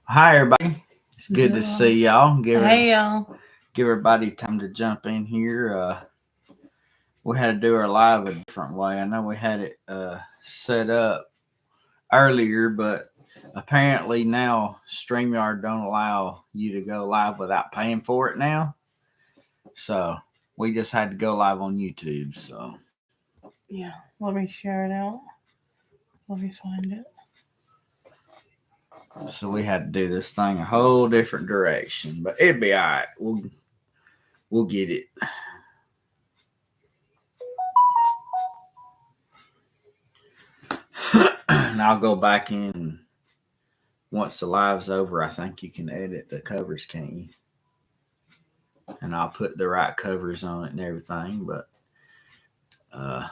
Hi, everybody. It's good to see y'all. Hey y'all. Give everybody time to jump in here. We had to do our live a different way. I know we had it set up earlier, but apparently now StreamYard don't allow you to go live without paying for it now. So we just had to go live on YouTube. Yeah, let me share it out. Let me find it. So we had to do this thing a whole different direction, but it'd be all right. We'll get it. And I'll go back in once the live's over. I think you can edit the covers, can't you? And I'll put the right covers on it and everything. But uh,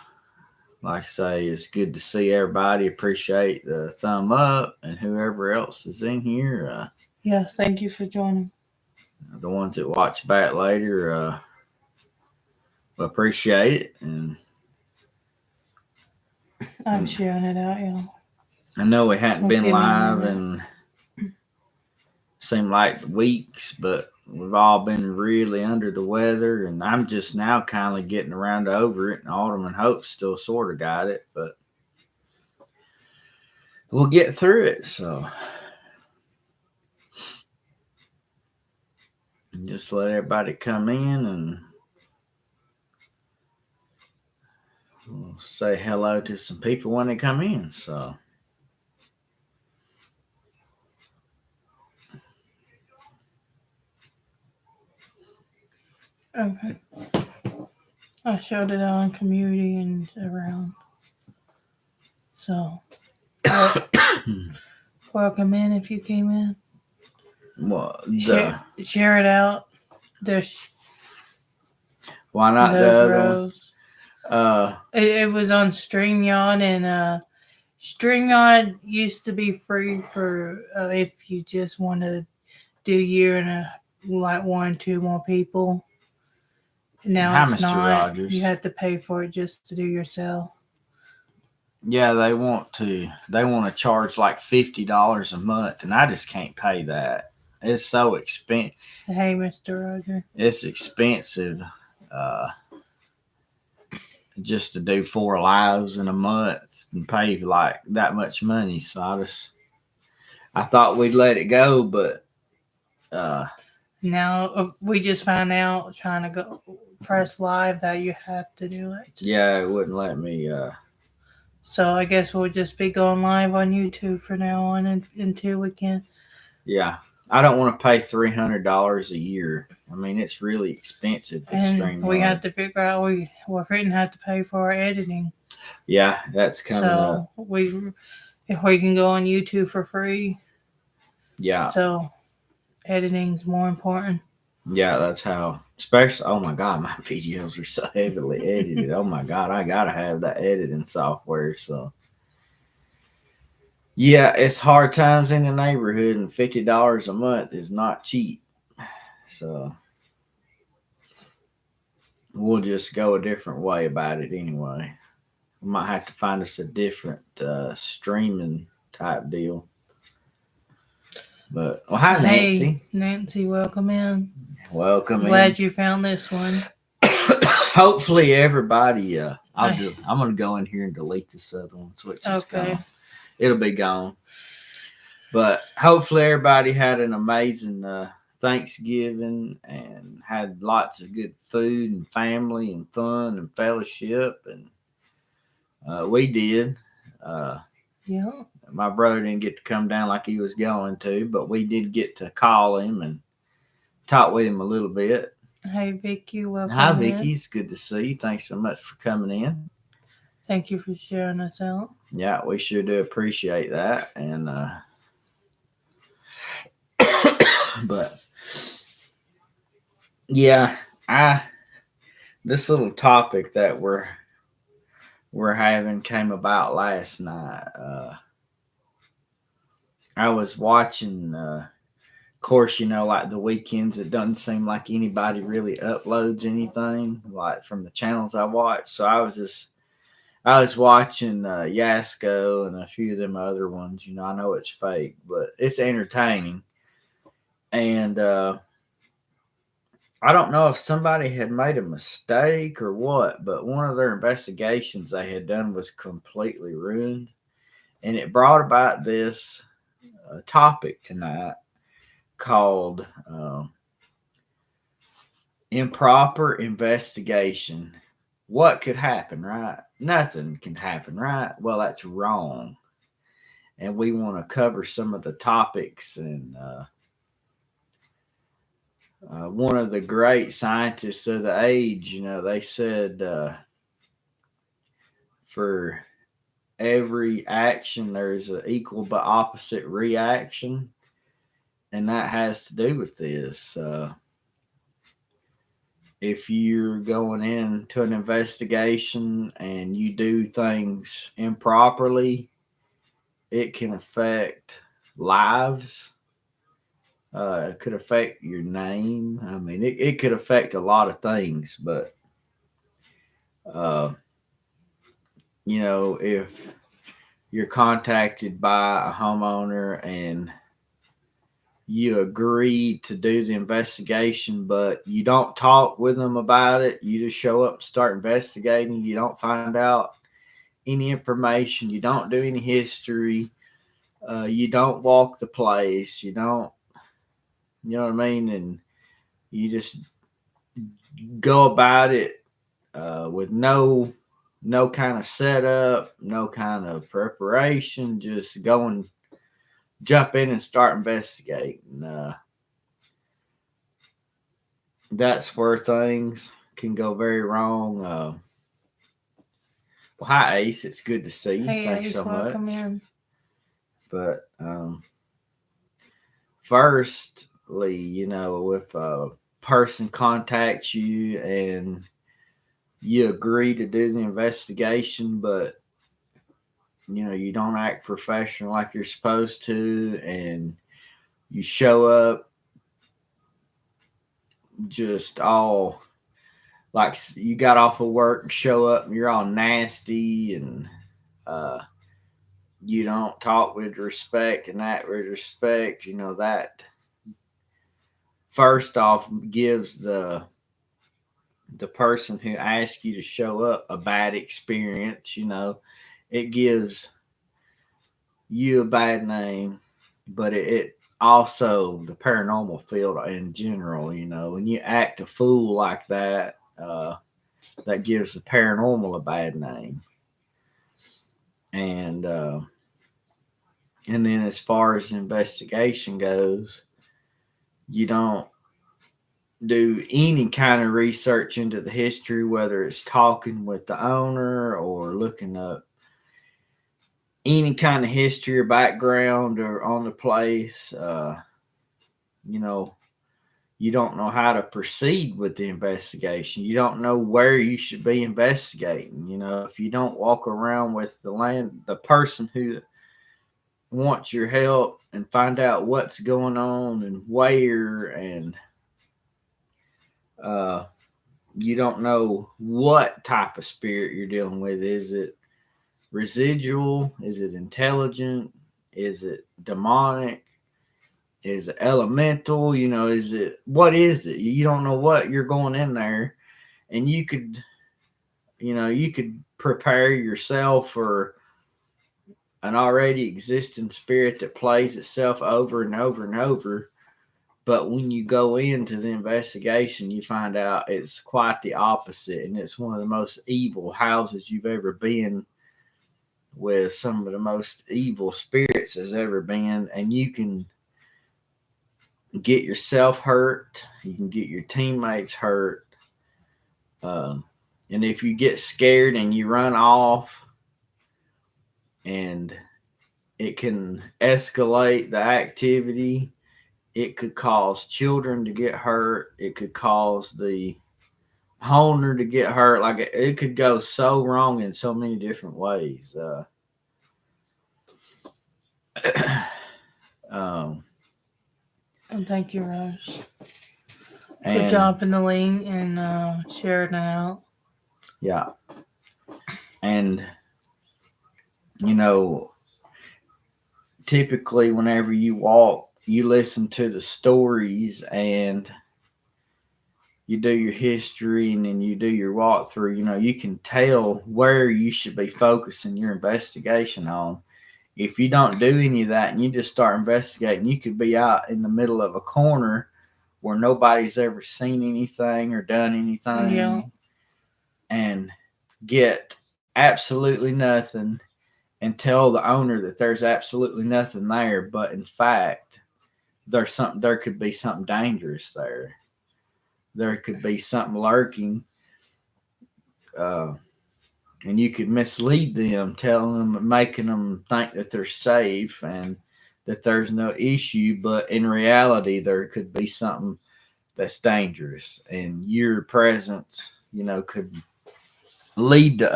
like I say, it's good to see everybody. Appreciate the thumb up and whoever else is in here. Yes, thank you for joining. The ones that watch back later, appreciate it. I'm sharing it out, y'all. I know we hadn't So been give me a live minute. in seemed like weeks, but we've all been really under the weather, and I'm just now kind of getting around over it. And Autumn and Hope still sort of got it, but we'll get through it. So just let everybody come in and we'll say hello to some people when they come in. So Okay. I showed it on community and around. So welcome in if you came in. well, Share it out. There's why not the those other one? rows. It was on StreamYard, and StreamYard used to be free for if you just want to do you and like one, two more people. Now Hi, it's Mr. not. Rogers. You have to pay for it just to do yourself. Yeah, they want to. They want to charge like $50 a month, and I just can't pay that. It's so expensive. Hey, Mr. Roger. It's expensive, uh, just to do 4 lives in a month and pay like that much money. So I thought we'd let it go, but uh, Now we just found out trying to go press live that you have to do it. yeah, it wouldn't let me. So I guess we'll just be going live on YouTube for now on until we can. Yeah, I don't want to pay $300 a year. I mean, it's really expensive with And we StreamYard. have to figure out we're going to have to pay for our editing. Yeah, that's coming up. So if we can go on YouTube for free. Yeah, So editing's more important. yeah, that's how. Especially, oh my god, my videos are so heavily edited. Oh my god, I gotta have that editing software. So yeah, it's hard times in the neighborhood, and $50 a month is not cheap. So we'll just go a different way about it anyway. We might have to find us a different streaming type deal. But well, hi Hey, Nancy, Nancy, welcome in. welcome in. Glad you found this one. Hopefully everybody. I'm gonna go in here and delete this other one, so it's just Okay. gone. It'll be gone. But hopefully everybody had an amazing Thanksgiving and had lots of good food and family and fun and fellowship, and we did. Uh, Yeah. my brother didn't get to come down like he was going to, but we did get to call him and talk with him a little bit. Hey, Vicky, welcome Hi, in. Vicky. It's good to see you. Thanks so much for coming in. Thank you for sharing us out. Yeah, we sure do appreciate that. And but yeah, I this little topic that we're having came about last night. I was watching. Of course, like the weekends, it doesn't seem like anybody really uploads anything like from the channels I watch. So I was watching Yasko and a few of them other ones. You know, I know it's fake, but it's entertaining. And I don't know if somebody had made a mistake or what, but one of their investigations they had done was completely ruined. And it brought about this topic tonight called improper investigation. What could happen, right? Nothing can happen, right? Well, that's wrong. And we want to cover some of the topics. And one of the great scientists of the age, you know, they said for every action there's an equal but opposite reaction, and that has to do with this. If you're going into an investigation and you do things improperly, it can affect lives. It could affect your name. I mean, it could affect a lot of things, but uh, you know, if you're contacted by a homeowner and you agree to do the investigation, but you don't talk with them about it, you just show up and start investigating, you don't find out any information, you don't do any history, you don't walk the place, you don't, you know what I mean? And you just go about it with no kind of setup, no kind of preparation, just go and jump in and start investigating. That's where things can go very wrong. Well, hi Ace, it's good to see you. Hey, Thanks Ace, so welcome much. in. But firstly, you know, if a person contacts you and you agree to do the investigation, but you know you don't act professional like you're supposed to, and you show up just all like you got off of work and show up and you're all nasty and uh, you don't talk with respect and act with respect, you know, that first off gives the person who asked you to show up a bad experience. You know, it gives you a bad name, but it also the paranormal field in general. You know, when you act a fool like that, that gives the paranormal a bad name. And and then as far as the investigation goes, you don't do any kind of research into the history, whether it's talking with the owner or looking up any kind of history or background or on the place. You know, you don't know how to proceed with the investigation. You don't know where you should be investigating. You know, if you don't walk around with the person who wants your help and find out what's going on and where, and uh, you don't know what type of spirit you're dealing with. Is it residual? Is it intelligent? Is it demonic? Is it elemental? You know, is it what is it? You don't know what you're going in there, and you could, you know, you could prepare yourself for an already existing spirit that plays itself over and over and over. But when you go into the investigation, you find out it's quite the opposite, and it's one of the most evil houses you've ever been, with some of the most evil spirits has ever been, and you can get yourself hurt, you can get your teammates hurt, and if you get scared and you run off, and it can escalate the activity. It could cause children to get hurt. It could cause the owner to get hurt. Like it could go so wrong in so many different ways. Um, Thank you, Rose, for and dropping the link and sharing it out. yeah, And, you know, typically whenever you walk, you listen to the stories and you do your history and then you do your walkthrough. You know, you can tell where you should be focusing your investigation on. If you don't do any of that and you just start investigating, you could be out in the middle of a corner where nobody's ever seen anything or done anything and get absolutely nothing and tell the owner that there's absolutely nothing there, but in fact there could be something dangerous there. There could be something lurking, uh, and you could mislead them, telling them, making them think that they're safe and that there's no issue, but in reality there could be something that's dangerous, and your presence, you know, could lead to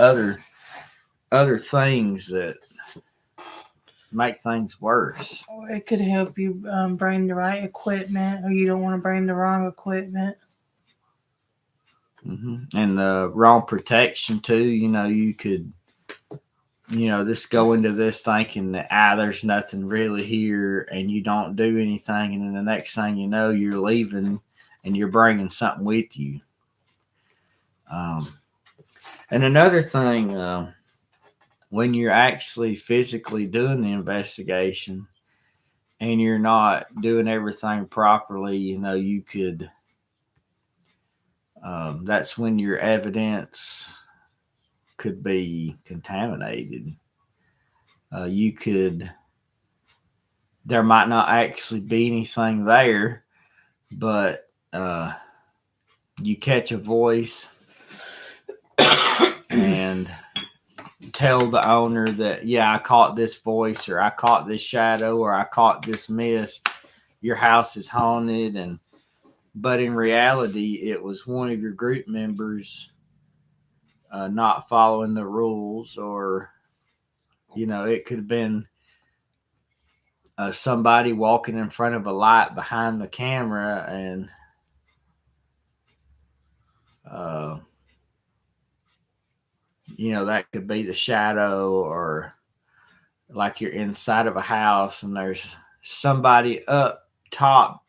other things that make things worse. Or it could help you bring the right equipment, or you don't want to bring the wrong equipment. And the wrong protection too. You know, you could, you know, just go into this thinking that there's nothing really here, and you don't do anything, and then the next thing you know, you're leaving, and you're bringing something with you. And another thing, when you're actually physically doing the investigation, and you're not doing everything properly, you know, you could. That's when your evidence could be contaminated. You could, there might not actually be anything there, but you catch a voice and tell the owner that, yeah, I caught this voice, or I caught this shadow, or I caught this mist. Your house is haunted, but in reality, it was one of your group members not following the rules, or you know, it could have been somebody walking in front of a light behind the camera, and uh, you know, that could be the shadow, or like you're inside of a house and there's somebody up top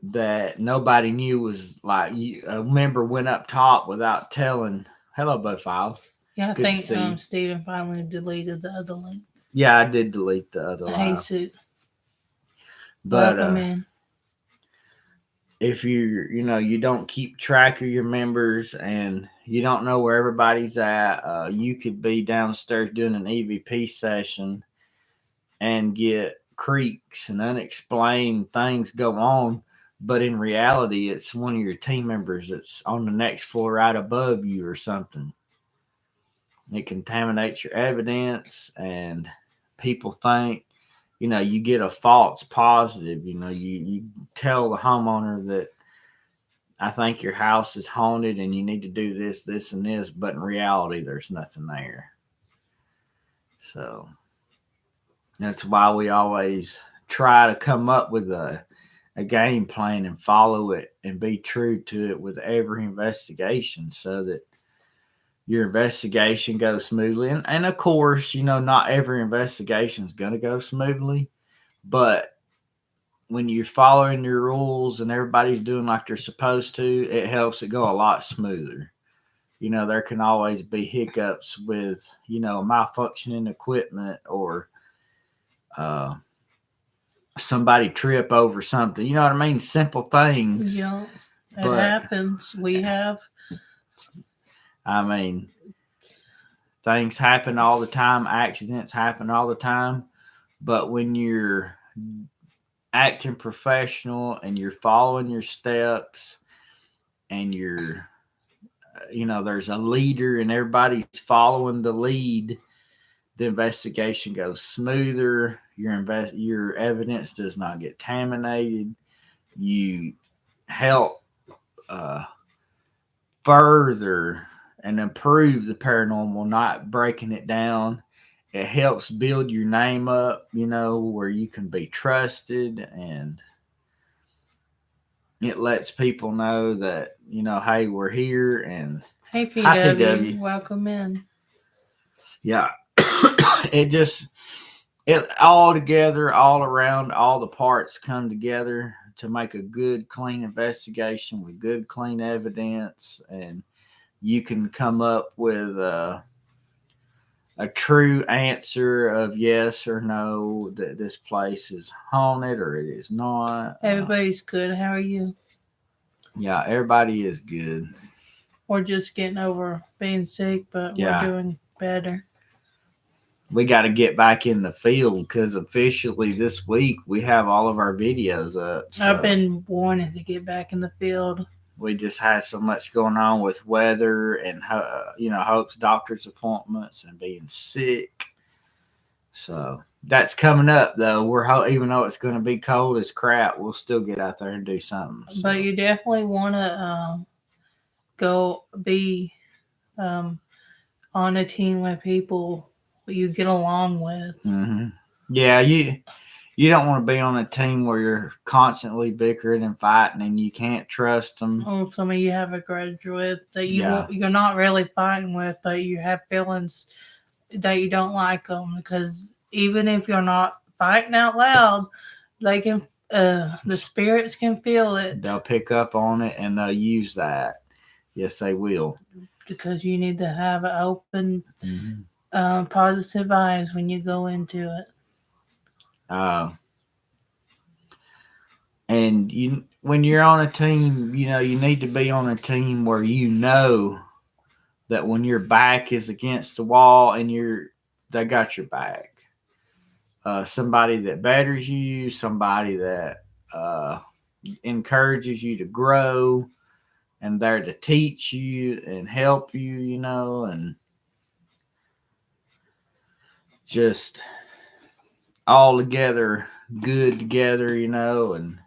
that nobody knew was like you. A member went up top without telling. Hello, Bowfile. Yeah, I think Stephen finally deleted the other link. Yeah, I did delete the other Hey, Sue. But welcome in. If you know, you don't keep track of your members and you don't know where everybody's at, you could be downstairs doing an EVP session and get creaks and unexplained things go on, but in reality it's one of your team members that's on the next floor right above you or something. It contaminates your evidence, and people think, you know, you get a false positive. You know, you tell the homeowner that I think your house is haunted and you need to do this, this, and this, but in reality, there's nothing there. So that's why we always try to come up with a game plan and follow it and be true to it with every investigation, so that your investigation goes smoothly. And of course, you know, not every investigation is going to go smoothly, but when you're following your rules and everybody's doing like they're supposed to, it helps it go a lot smoother. You know, there can always be hiccups with, you know, malfunctioning equipment, or somebody trip over something. You know what I mean? Simple things. Yeah, it happens. We have. I mean, things happen all the time. Accidents happen all the time. But when you're acting professional and you're following your steps and you're, you know, there's a leader and everybody's following the lead, the investigation goes smoother. Your evidence does not get contaminated. You help further and improve the paranormal, not breaking it down. It helps build your name up, you know, where you can be trusted, and it lets people know that, you know, hey, we're here and Hey, PW. Hi, PW. Welcome in. Yeah. it all together, all around, all the parts come together to make a good, clean investigation with good, clean evidence. And you can come up with a true answer of yes or no that this place is haunted or it is not. Everybody's good. How are you? Yeah, everybody is good. We're just getting over being sick, but Yeah. we're doing better. We got to get back in the field because officially this week we have all of our videos up. So I've been wanting to get back in the field. we just had so much going on with weather and Hope's doctor's appointments and being sick. So that's coming up though. Even though it's going to be cold as crap, we'll still get out there and do something. So. But you definitely want to go be on a team with people you get along with. Mm-hmm. Yeah, you don't want to be on a team where you're constantly bickering and fighting and you can't trust them. Or somebody you have a grudge with that you're not really fighting with, but you have feelings that you don't like them, because even if you're not fighting out loud, they can the spirits can feel it. They'll pick up on it and they'll use that. Yes, they will. Because you need to have open, positive eyes when you go into it. And when you're on a team, you need to be on a team where that when your back is against the wall and they got your back. Somebody that betters you, somebody that encourages you to grow and there to teach you and help you, and just all together, good together, and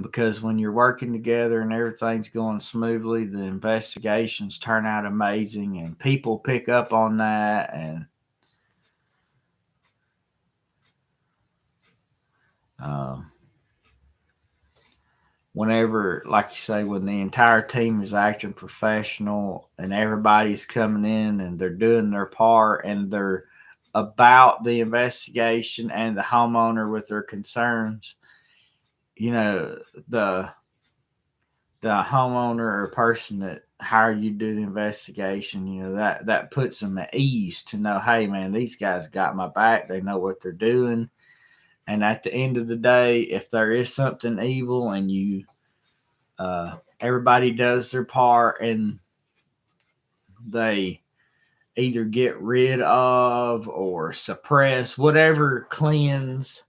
because when you're working together and everything's going smoothly, the investigations turn out amazing and people pick up on that. And whenever, like you say, when the entire team is acting professional and everybody's coming in and they're doing their part and they're about the investigation and the homeowner with their concerns, the homeowner or person that hired you to do the investigation, that puts them at ease to know, hey man, these guys got my back. They know what they're doing. And at the end of the day, if there is something evil and everybody does their part and they either get rid of or suppress whatever cleanse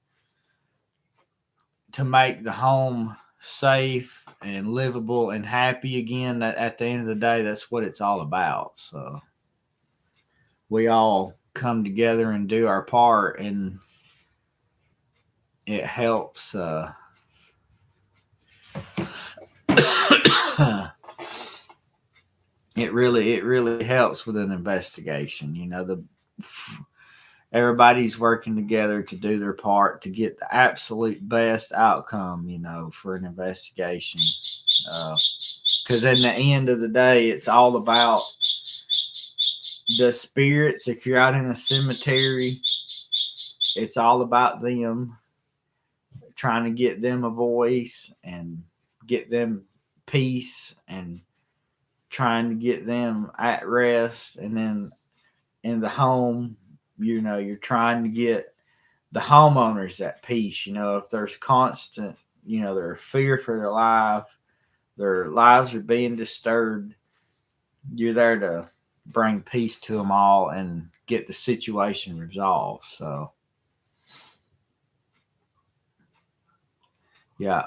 to make the home safe and livable and happy again, that at the end of the day, that's what it's all about. So we all come together and do our part, and it helps it really helps with an investigation. Everybody's working together to do their part to get the absolute best outcome, for an investigation. Because in the end of the day, it's all about the spirits. If you're out in a cemetery, it's all about them, trying to get them a voice and get them peace and trying to get them at rest. And then in the home, you're trying to get the homeowners at peace. If there's constant, there's fear for their lives are being disturbed, you're there to bring peace to them all and get the situation resolved. So, yeah.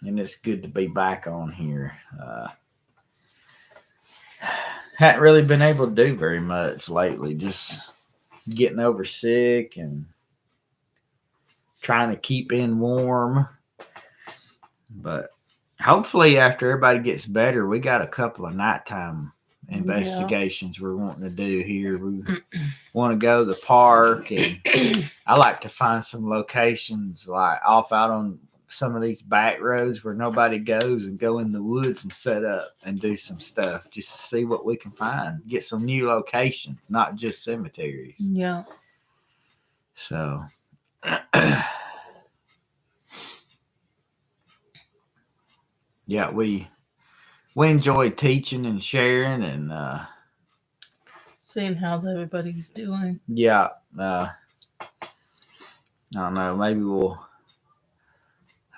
And it's good to be back on here. Hadn't really been able to do very much lately. Just getting over sick and trying to keep in warm. But hopefully after everybody gets better, we got a couple of nighttime investigations we're wanting to do here. We want to go to the park, and I like to find some locations like off out on some of these back roads where nobody goes and go in the woods and set up and do some stuff just to see what we can find. Get some new locations, not just cemeteries. Yeah. So, yeah, we enjoy teaching and sharing and seeing how everybody's doing. yeah. I don't know. Maybe we'll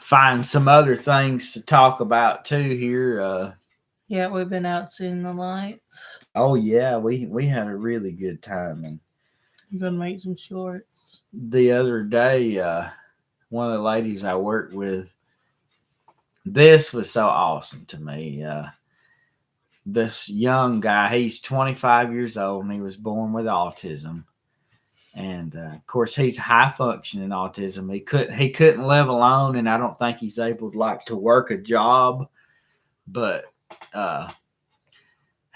find some other things to talk about too here. Yeah, we've been out seeing the lights. Oh yeah, we had a really good time. And I'm gonna make some shorts. the other day, one of the ladies I worked with, this was so awesome to me. This young guy, he's 25 years old, and he was born with autism. And of course, he's high functioning autism. He couldn't live alone, and I don't think he's able to work a job. But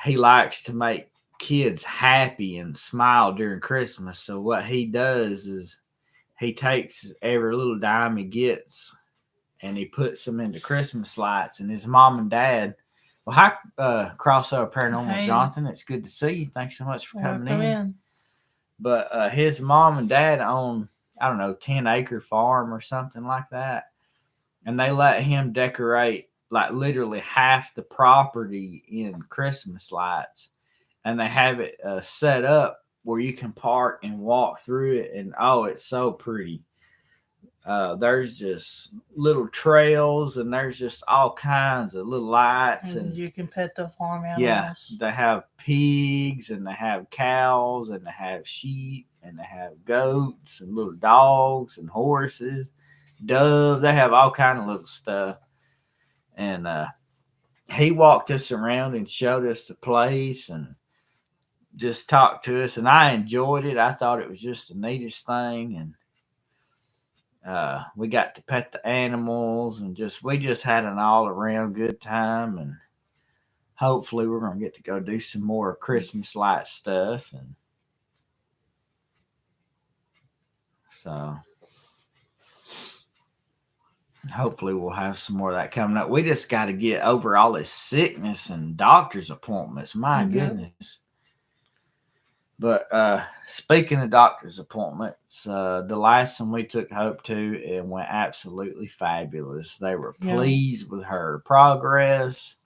he likes to make kids happy and smile during Christmas. So what he does is he takes every little dime he gets and he puts them into Christmas lights. And his mom and dad, well, hi, Crossover Paranormal Johnson. It's good to see you. Thanks so much for coming in. But his mom and dad own, I don't know, 10-acre farm or something like that. And they let him decorate like literally half the property in Christmas lights. And they have it set up where you can park and walk through it. And oh, it's so pretty. There's just little trails and there's just all kinds of little lights. And you can pet the farm animals. Yeah, they have pigs and they have cows and they have sheep and they have goats and little dogs and horses, doves. They have all kind of little stuff. And he walked us around and showed us the place and just talked to us. And I enjoyed it. I thought it was just the neatest thing. And we got to pet the animals and we just had an all around good time. And hopefully we're going to get to go do some more Christmas light stuff. And so hopefully we'll have some more of that coming up. We just got to get over all this sickness and doctor's appointments. My goodness. But speaking of doctor's appointments, the last one we took Hope to, it went absolutely fabulous. They were pleased with her progress.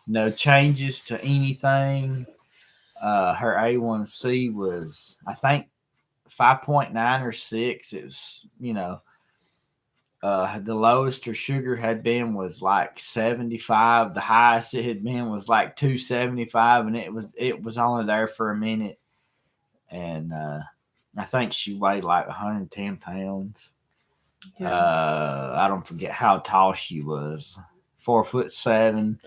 No changes to anything. Her A1C was, I think, 5.9 or 6. It was, the lowest her sugar had been was like 75. The highest it had been was like 275, and it was only there for a minute. And I think she weighed like 110 pounds. Yeah. I don't forget how tall she was. 4'7".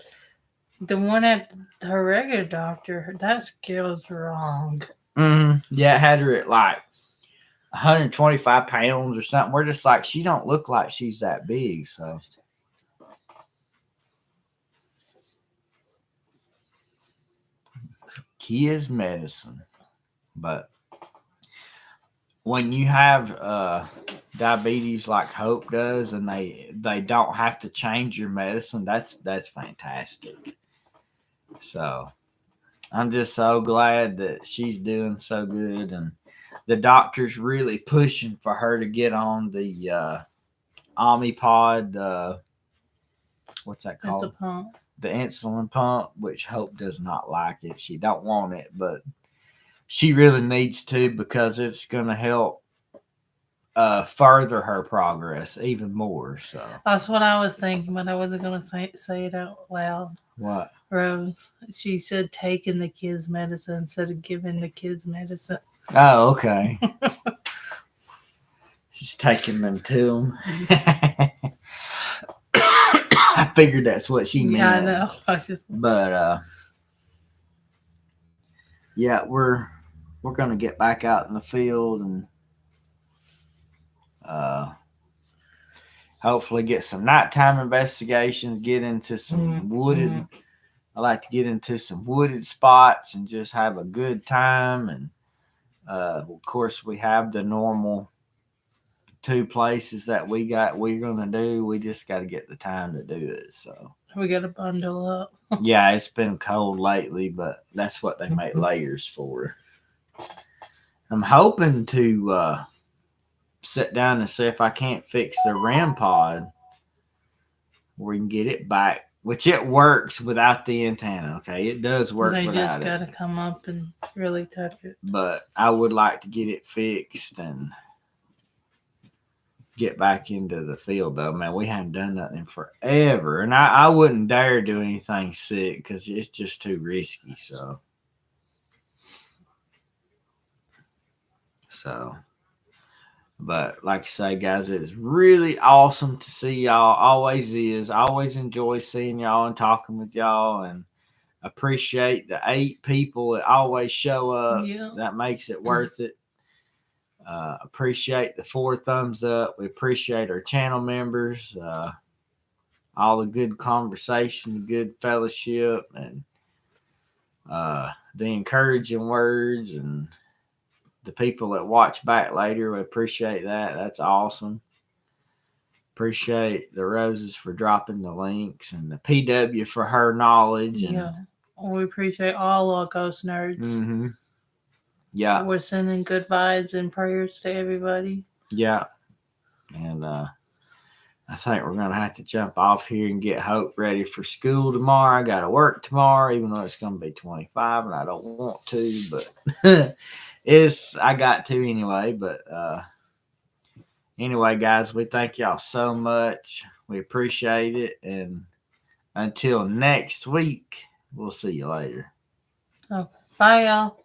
The one at her regular doctor, that scale's wrong. Mm-hmm. Yeah, it had her at like 125 pounds or something. We're just like, she don't look like she's that big. So kids medicine. But when you have diabetes like Hope does, and they don't have to change your medicine, that's fantastic. So I'm just so glad that she's doing so good, and the doctor's really pushing for her to get on the Omnipod. What's that called? It's a pump. The insulin pump, which Hope does not like it. She don't want it, but she really needs to, because it's going to help further her progress even more. So that's what I was thinking, but I wasn't going to say it out loud. What? Rose. She said taking the kids' medicine instead of giving the kids medicine. Oh, okay. She's taking them to them. I figured that's what she meant. Yeah, I know. But yeah, we're gonna get back out in the field and hopefully get some nighttime investigations. Get into some wooded. Mm-hmm. I like to get into some wooded spots and just have a good time. And of course, we have the normal 2 places that we're gonna do. We just got to get the time to do it. So we got to bundle up. yeah, it's been cold lately, but that's what they make layers for. I'm hoping to sit down and see if I can't fix the REM pod. We can get it back, which it works without the antenna. Okay, it does work They without just it. got to come up and really touch it. But I would like to get it fixed and get back into the field, though. Man, we haven't done nothing forever, and I wouldn't dare do anything sick because it's just too risky. So. But like I say, guys, it's really awesome to see y'all. Always is. I always enjoy seeing y'all and talking with y'all, and appreciate the 8 people that always show up. Yeah. That makes it worth it. Appreciate the 4 thumbs up. We appreciate our channel members. All the good conversation, the good fellowship, and the encouraging words, and the people that watch back later, we appreciate that. That's awesome. Appreciate the Roses for dropping the links, and the PW for her knowledge. Yeah. We appreciate all our ghost nerds. Mm-hmm. Yeah. We're sending good vibes and prayers to everybody. Yeah. And I think we're going to have to jump off here and get Hope ready for school tomorrow. I got to work tomorrow, even though it's going to be 25 and I don't want to, but I got to anyway. But anyway, guys, we thank y'all so much. We appreciate it. And until next week, we'll see you later. Okay. Bye, y'all.